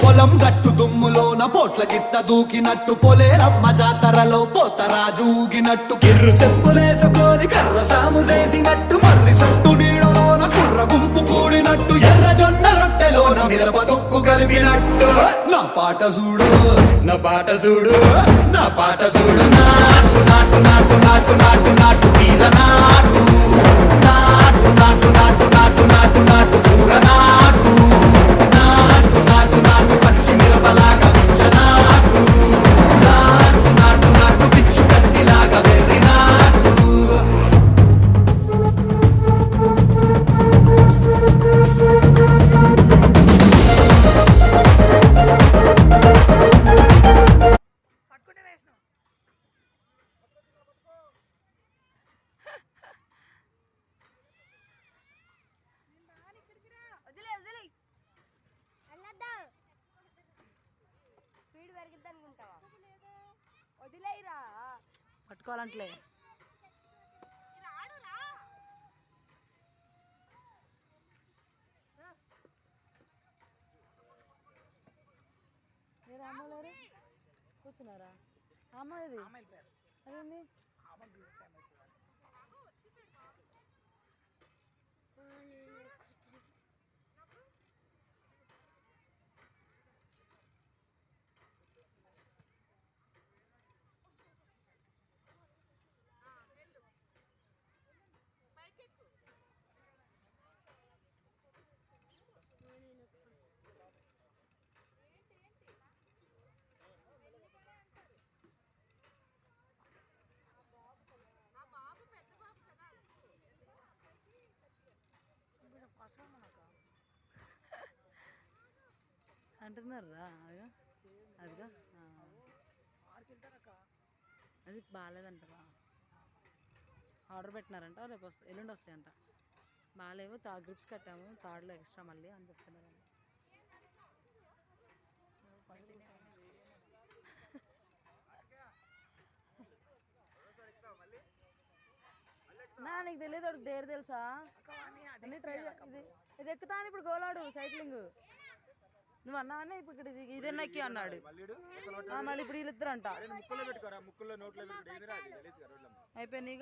పొలం గట్టు దుమ్ములోన పోట్ల గిత్త దూకినట్టు పొలేరమ్మ జాతరలో పోతరాజు ఊగినట్టు కిర్రు చెప్పులేసుకొని కర్ర సాము చేసినట్టు మర్రి సట్టు నీడలోన కుర్ర గుంపు కూడినట్టు ఎర్ర జొన్న రొట్టెలోన మిరప దుక్కు కలిపినట్టు నా పాట చూడు నా పాట చూడు నా పాట చూడు నాటు నాటు నాటు నాటు నాటు నాటు వీర నాటు నాటు నాటు నాటు నాటు నాటు నాటు ఊర నాటు నాటు నాటు నాటు పచ్చి మిరపలాగా నాటు నాటు నాటు నాటు పిచ్చు కత్తిలాగా వెర్రి నాటు స్పీడ్ పెరిగిద్ది అనుకుంటావా? వదిలేరా పట్టుకోవాలంటలే అమ్మలేరు కూర్చున్నారా? అమ్మ ఇది అదేంది? అంటున్నారా? అదిగా అదిగా అది బాగాలేదంటరా. ఆర్డర్ పెట్టినారంట, రేపు ఎల్లుండి వస్తాయంట. బాగాలేవు, గ్రిప్స్ కట్టాము తాడులో ఎక్స్ట్రా మళ్ళీ అని చెప్తున్నారు. నీకు తెలియదు, వాడికి డేర్ తెలుసా? అన్ని ట్రై ఇది ఎక్కుతాను ఇప్పుడు గోలాడు సైక్లింగ్. నువ్వు అన్నావనే ఇప్పుడు ఇది ఎన్నెక్కి అన్నాడు. మళ్ళీ ఇప్పుడు వీళ్ళిద్దరు అంట అయిపోయింది.